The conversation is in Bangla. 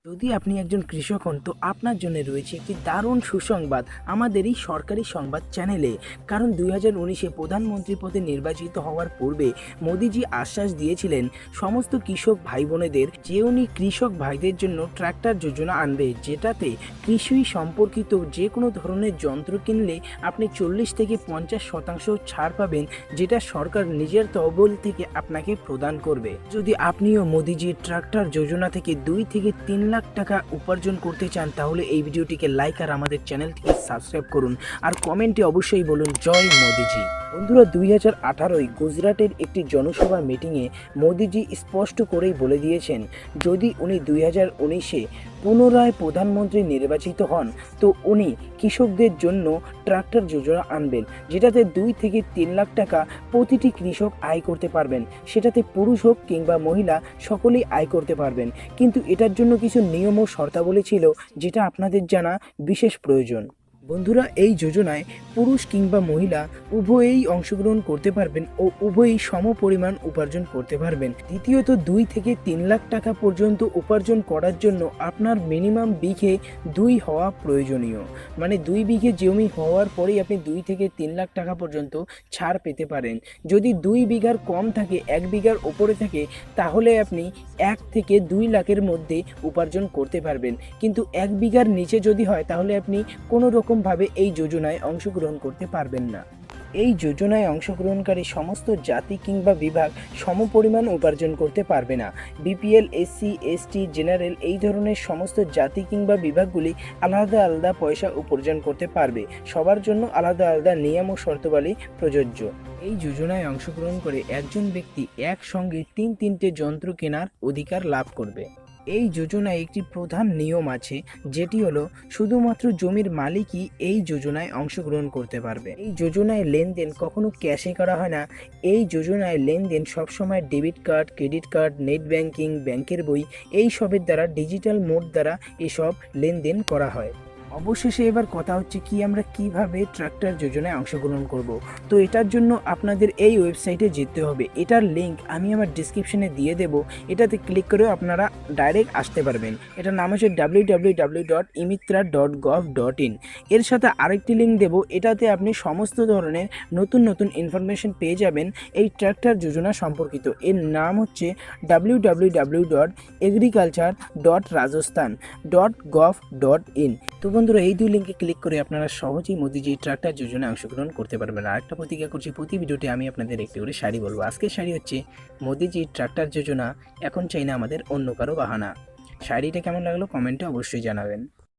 যদি আপনি একজন কৃষক হন তো আপনার জন্য রয়েছে একটি দারুণ সুসংবাদ আমাদের এই সরকারি সংবাদ চ্যানেলে। কারণ 2019-এ প্রধানমন্ত্রী পদে নির্বাচিত হওয়ার পূর্বে মোদিজি আশ্বাস দিয়েছিলেন সমস্ত কৃষক ভাই বোনেদের যে উনি কৃষক ভাইদের জন্য ট্র্যাক্টর যোজনা আনবে, যেটাতে কৃষি সম্পর্কিত যে কোনো ধরনের যন্ত্র কিনলে আপনি 40 থেকে 50% ছাড় পাবেন, যেটা সরকার নিজের তহবিল থেকে আপনাকে প্রদান করবে। যদি আপনিও মোদিজির ট্র্যাক্টর যোজনা থেকে 2 থেকে 3 লাখ টাকা উপার্জন করতে চান তাহলে এই ভিডিওটিকে লাইক আর আমাদের চ্যানেলটিকে সাবস্ক্রাইব করুন আর কমেন্টে অবশ্যই বলুন জয় মোদিজি। বন্ধুরা, 2018-য় গুজরাটের একটি জনসভা মিটিংয়ে মোদিজি স্পষ্ট করেই বলে দিয়েছেন যদি উনি 2019-এ পুনরায় প্রধানমন্ত্রী নির্বাচিত হন তো উনি কৃষকদের জন্য ট্রাক্টর যোজনা আনবেন, যেটাতে 2 থেকে 3 লাখ টাকা প্রতিটি কৃষক আয় করতে পারবেন। সেটাতে পুরুষ হোক কিংবা মহিলা সকলেই আয় করতে পারবেন, কিন্তু এটার জন্য কিছু নিয়ম ও শর্তাবলী ছিল যেটা আপনাদের জানা বিশেষ প্রয়োজন। বন্ধুরা, এই যোজনায় পুরুষ কিংবা মহিলা উভয়েই অংশগ্রহণ করতে পারবেন ও উভয়ই সম পরিমাণ উপার্জন করতে পারবেন। দ্বিতীয়ত, 2 থেকে 3 লাখ টাকা পর্যন্ত উপার্জন করার জন্য আপনার মিনিমাম বিঘে 2 হওয়া প্রয়োজনীয়। মানে 2 বিঘে জমি হওয়ার পরেই আপনি 2 থেকে 3 লাখ টাকা পর্যন্ত ছাড় পেতে পারেন। যদি 2 বিঘার কম থাকে, 1 বিঘার ওপরে থাকে, তাহলে আপনি 1 থেকে 2 লাখের মধ্যে উপার্জন করতে পারবেন। কিন্তু 1 বিঘার নিচে যদি হয় তাহলে আপনি কোনো রকমভাবে এই যোজনায় অংশগ্রহণ করতে পারবেন না। এই যোজনায় অংশগ্রহণকারী সমস্ত জাতি কিংবা বিভাগ সমপরিমাণ উপার্জন করতে পারবে না। বিপিএল, এসসি, এসটি, জেনারেল এই ধরনের সমস্ত জাতি কিংবা বিভাগগুলি আলাদা আলাদা পয়সা উপার্জন করতে পারবে। সবার জন্য আলাদা আলাদা নিয়ম ও শর্তাবলী প্রযোজ্য। এই যোজনায় অংশগ্রহণ করে একজন ব্যক্তি একসঙ্গে 3টে যন্ত্র কেনার অধিকার লাভ করবে। এই যোজনায় একটি প্রধান নিয়ম আছে, যেটি হলো শুধুমাত্র জমির মালিকই এই যোজনায় অংশগ্রহণ করতে পারবে। এই যোজনায় লেনদেন কখনো ক্যাশে করা হয় না। এই যোজনায় লেনদেন সবসময় debit card, credit card, net banking, ব্যাংকের বই এই সবের দ্বারা, ডিজিটাল মোড দ্বারা এসব লেনদেন করা হয়। অবশেষে এবার কথা হচ্ছে কি আমরা কিভাবে ট্রাক্টর যোজনায় অংশগ্রহণ করব। তো এটার জন্য আপনাদের এই ওয়েবসাইটে যেতে হবে। এটার লিঙ্ক আমি আমার ডিসক্রিপশনে দিয়ে দেব। এটাতে ক্লিক করেও আপনারা ডাইরেক্ট আসতে পারবেন। এটার নাম হচ্ছে www.emitra.gov.in। এর সাথে আরেকটি লিঙ্ক দেব, এটাতে আপনি সমস্ত ধরনের নতুন নতুন ইনফরমেশন পেয়ে যাবেন এই ট্রাক্টর যোজনা সম্পর্কিত। এর নাম হচ্ছে www.agriculture.rajasthan.gov.in। তো বন্ধুরা, এই 2 লিঙ্কে ক্লিক করে আপনারা সহজেই মোদিজি ট্রাক্টর যোজনায় অংশগ্রহণ করতে পারবেন। আরেকটা প্রতিজ্ঞা করছি, প্রতি ভিডিওতে আমি আপনাদের একটি করে শাড়ি বলবো। আজকের শাড়ি হচ্ছে মোদিজি ট্রাক্টর যোজনা এখন চাই না আমাদের অন্য কারো বাহানা। শাড়িটা কেমন লাগলো কমেন্টে অবশ্যই জানাবেন।